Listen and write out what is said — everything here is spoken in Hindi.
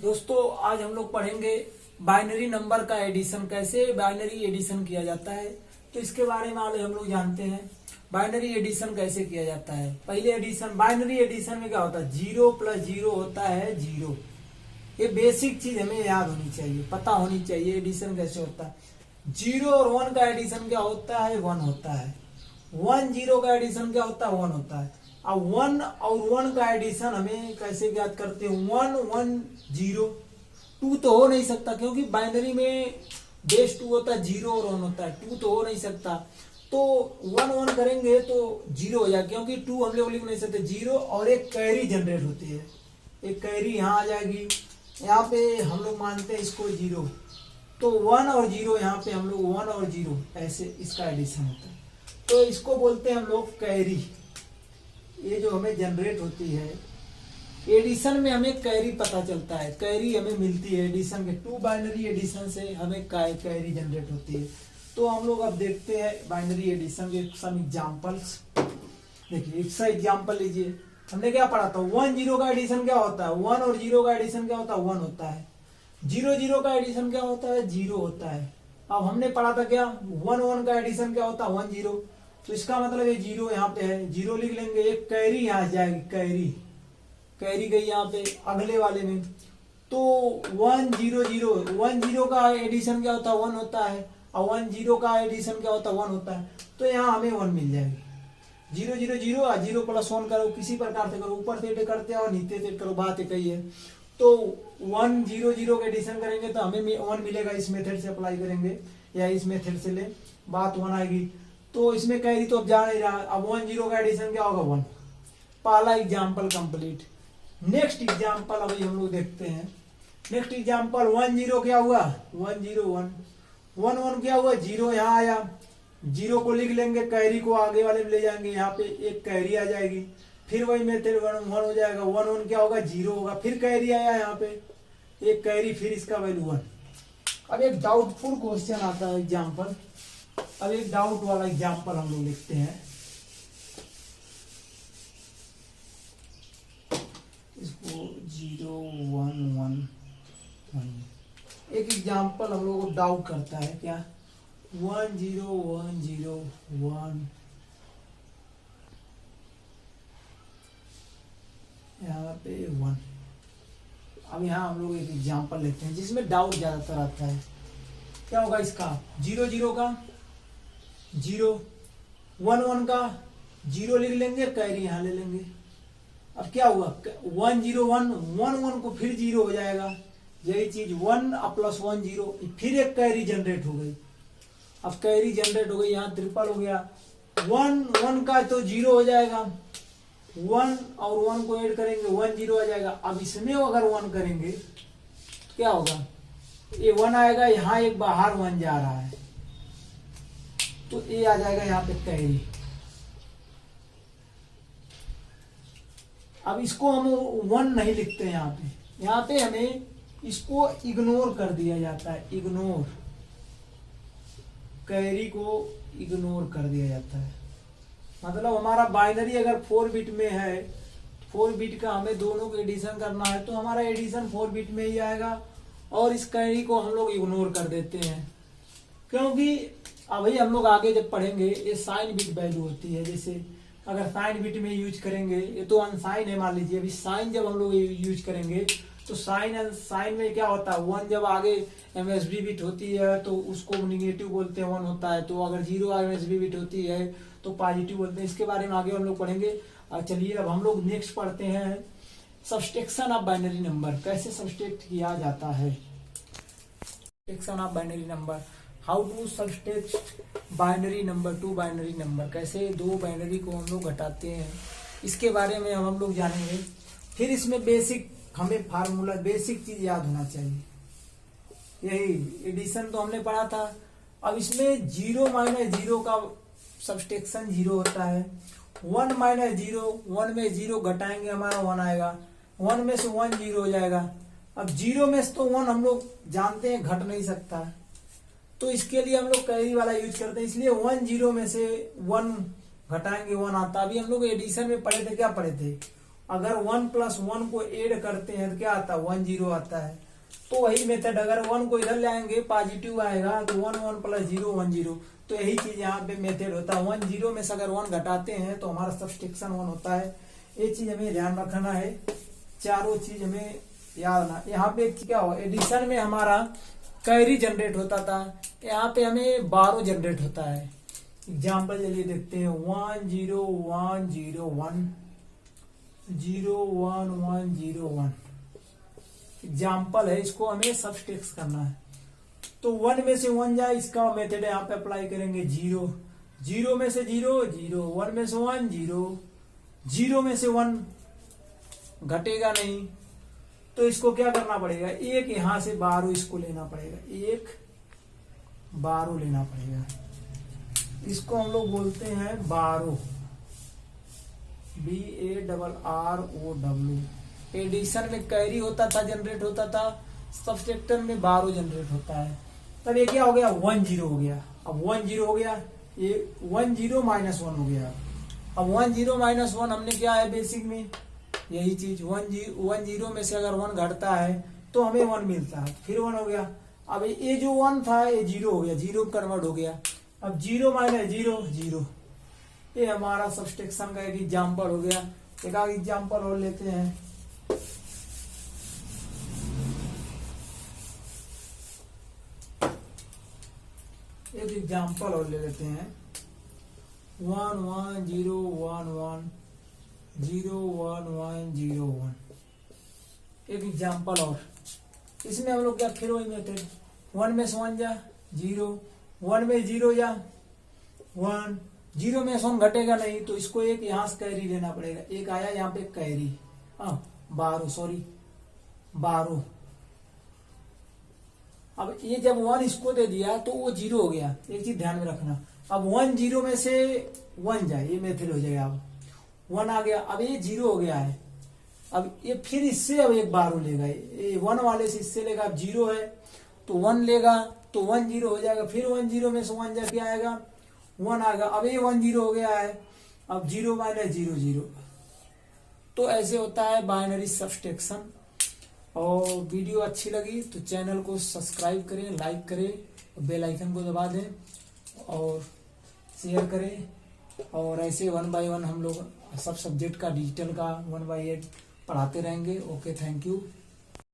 दोस्तों आज हम लोग पढ़ेंगे बाइनरी नंबर का एडिशन, कैसे बाइनरी एडिशन किया जाता है। तो इसके बारे में आज हम लोग जानते हैं बाइनरी एडिशन कैसे किया जाता है। पहले एडिशन, बाइनरी एडिशन में क्या होता है, 0+0 होता है 0। ये बेसिक चीज हमें याद होनी चाहिए, पता होनी चाहिए एडिशन कैसे होता है। 0 और 1 का एडिशन क्या होता है, 1 होता है। 1 0 का एडिशन क्या होता है, 1 होता है। अब 1 और 1 का एडिशन हमें कैसे ज्ञात करते हैं, 1 1 0। 2 तो हो नहीं सकता क्योंकि बाइनरी में बेस 2 होता है, 0 और 1 होता है। 2 तो हो नहीं सकता, तो 1 1 करेंगे तो 0 हो जाएगा क्योंकि 2 हम लोग लिख नहीं सकते। 0 और एक कैरी जनरेट होती है, एक कैरी यहाँ आ जाएगी। यहाँ पे हम लोग मानते हैं इसको 0, तो 1 और 0 यहाँ पे हम लोग 1 और 0 ऐसे इसका एडिशन होता है। तो इसको बोलते हैं हम लोग कैरी। ये जो हमें जनरेट होती है एडिशन में, हमें कैरी पता चलता है, कैरी हमें मिलती है एडिशन के। 2 बाइनरी एडिशन से हमें कैरी जनरेट होती है। तो हम लोग अब देखते हैं बाइनरी एडिशन के सम एग्जांपल्स। देखिए एक सा एग्जांपल लीजिए, हमने क्या पढ़ा था, 1 0 का एडिशन क्या होता है, 1 और 0 का एडिशन क्या होता है, 1 होता है। 0 0 का एडिशन क्या होता है, 0 होता है। अब हमने पढ़ा था क्या, 1 1 का एडिशन क्या होता है, 1 0। तो इसका मतलब ये 0 यहाँ पे है, 0 लिख लेंगे। एक कैरी यहाँ जाएगी, कैरी कैरी गई यहाँ पे अगले वाले में। तो 1 0 0, 1 0 का एडिशन क्या होता है, 1 होता है। और 1 0 का एडिशन क्या होता है, 1 होता है। तो यहाँ हमें 1 मिल जाएगी। 0 0 0 और 0+1 करो, किसी प्रकार से करो, ऊपर से करते हो और नीचे से करो, बात एक ही है। तो 1 0 0 का एडिशन करेंगे तो हमें 1 मिलेगा। इस मेथड से अप्लाई करेंगे या इस मेथड से ले, बात 1 आएगी। तो इसमें कैरी तो अब जा नहीं रहा। अब 1 0 का एडिशन क्या होगा, 1। पहला एग्जाम्पल कंप्लीट। नेक्स्ट एग्जाम्पल अभी हम लोग देखते हैं। नेक्स्ट एग्जाम्पल 1 0 क्या हुआ, 1 0 1 1 1 क्या हुआ, 0 यहाँ आया। 0 को लिख लेंगे, कैरी को आगे वाले में ले जाएंगे, यहाँ पे एक कैरी आ जाएगी। फिर वही मेथड 1 1 हो जाएगा। 1 1 क्या होगा, 0 होगा। फिर कैरी आया यहाँ पे एक कैरी, फिर इसका वैल्यू 1। अब एक डाउटफुल क्वेश्चन आता है एग्जाम्पल। अब एक डाउट वाला एग्जाम्पल हम लोग लिखते हैं। इसको 0 1 1 1। एक एग्जाम्पल हम लोग को डाउट करता है क्या, 1 0 1 0 1, यहाँ पे 1। अब यहाँ हम लोग एक एग्जाम्पल लेते हैं जिसमें डाउट ज्यादातर आता है। क्या होगा इसका, 0 0 का 0, 1 1 का 0 लिख लेंगे, कैरी यहाँ ले लेंगे। अब क्या हुआ, 1 0 1 1 1 को फिर 0 हो जाएगा। यही चीज 1 + 1 0, फिर एक कैरी जनरेट हो गई। अब कैरी जनरेट हो गई, यहाँ ट्रिपल हो गया। 1 1 का तो 0 हो जाएगा, 1 और 1 को ऐड करेंगे 1 0 आ जाएगा। अब इसमें अगर 1 करेंगे तो क्या होगा, ये 1 आएगा, यहाँ एक बाहर 1 जा रहा है, तो ये आ जाएगा यहाँ पे कैरी। अब इसको हम 1 नहीं लिखते हैं यहाँ पे, यहाँ पे हमें इसको इग्नोर कर दिया जाता है। इग्नोर, कैरी को इग्नोर कर दिया जाता है। मतलब हमारा बाइनरी अगर 4 बिट में है, 4 बिट का हमें दोनों को एडिशन करना है, तो हमारा एडिशन 4 बिट में ही आएगा और इस कैरी को हम लोग इग्नोर कर देते हैं। क्योंकि अभी हम लोग आगे जब पढ़ेंगे, ये साइन बिट वैल्यू होती है। जैसे अगर साइन बिट में यूज करेंगे, ये तो अनसाइन है मान लीजिए। अभी साइन जब हम लोग यूज करेंगे तो साइन में क्या होता है, 1 जब आगे एमएसबी बिट होती है तो उसको नेगेटिव बोलते हैं, 1 होता है। तो अगर 0 एमएसबी बिट होती है तो पॉजिटिव बोलते हैं। इसके बारे में आगे हम लोग पढ़ेंगे। चलिए अब हम लोग नेक्स्ट पढ़ते हैं सब्सट्रैक्शन ऑफ बाइनरी नंबर, कैसे सब्सट्रैक्ट किया जाता है। Subtraction of binary number, how to subtract binary number to binary number, कैसे 2 बाइनरी को हम लोग घटाते हैं, इसके बारे में हम लोग जानेंगे। फिर इसमें बेसिक हमें फार्मूला, बेसिक चीज याद होना चाहिए। यही एडिशन तो हमने पढ़ा था। अब इसमें 0 - 0 का सब्सट्रैक्शन 0 होता है। 1 - 0, 1 में 0 घटाएंगे हमारा 1 आएगा। 1 में से 1 0 हो जाएगा। अब 0 में से तो 1 हम लोग जानते हैं घट नहीं सकता, तो इसके लिए हम लोग कैरी वाला यूज करते हैं। इसलिए 1 0 में से 1 घटाएंगे 1 आता। अभी हम लोग एडिशन में पढ़े थे, क्या पढ़े थे, अगर 1 + 1 को ऐड करते हैं तो क्या आता है 1 0 आता है। तो वही मेथड, अगर 1 को इधर ले आएंगे पॉजिटिव आएगा तो 1 1 + 0 1 0। तो यही चीज यहाँ पे मेथड होता है। 1 0 में से अगर 1 घटाते हैं तो हमारा सब्सट्रैक्शन 1 होता है। ये चीज हमें ध्यान रखना है, चारों चीज हमें याद रखना। यहाँ पे क्या हो, एडिशन में हमारा कैरी जनरेट होता था, यहाँ पे हमें 12 जनरेट होता है। एग्जाम्पल चलिए देखते हैं, 1 0 1 0 1 0 1 1 0 1 एग्जाम्पल है, इसको हमें सब्सट्रैक्ट करना है। तो 1 में से 1 जाए, इसका मेथड यहाँ पे अप्लाई करेंगे। 0 0 में से 0 0 1 में से 1 0 0 में से 1 घटेगा नहीं, तो इसको क्या करना पड़ेगा, एक यहां से 12 इसको लेना पड़ेगा, एक 12 लेना पड़ेगा। इसको हम लोग बोलते हैं 12, BARROW। एडिशन में कैरी होता था, जनरेट होता था, सब्सट्रैक्टर में 12 जनरेट होता है। तब ये क्या हो गया 1 0 हो गया। अब 1 0 हो गया, ये 1 0 -1 हो गया। अब 1 0 -1 हमने क्या है बेसिक में यही चीज, 1 0 में से अगर 1 घटता है तो हमें 1 मिलता है, फिर 1 हो गया। अब ये जो 1 था ये 0 हो गया, 0 कन्वर्ट हो गया। अब 0 - 0 0, ये हमारा सब्सट्रैक्शन का एक एग्जाम्पल हो गया। एक आगे एग्जाम्पल और लेते हैं। एक एग्जाम्पल और ले लेते हैं, 1 1 0 1 1 0 1 1 0 1। एक एग्जाम्पल और, इसमें हम लोग क्या, फिर वही मेथड, 1 में से 1 जा 0, 1 में 0 जा 1, 0 में से 1 घटेगा नहीं, तो इसको एक यहां से कैरी लेना पड़ेगा। एक आया यहाँ पे कैरी, 12। अब ये जब 1 इसको दे दिया तो वो 0 हो गया। एक चीज ध्यान में रखना, अब 1 0 में से 1 जाए, ये मेथड हो जाएगा। अब 1 आ गया, अब ये 0 हो गया है। अब ये फिर इससे अब एक 12 लेगा, ये 1 वाले से इससे लेगा। अब 0 है तो 1 लेगा, तो 1 0 हो जाएगा। फिर 1 0 में से 1 जा क्या आएगा 1 आएगा। अब ये 1 0 हो गया है, अब 0 - 0 0। तो ऐसे होता है बाइनरी सब्सट्रैक्शन। और वीडियो अच्छी लगी तो चैनल को सब्सक्राइब करें, लाइक करें, बेल आइकन को दबा दें और शेयर करें। और ऐसे 1 by 1 हम लोग सब सब्जेक्ट का, डिजिटल का 1 by 8 पढ़ाते रहेंगे। Okay, thank you.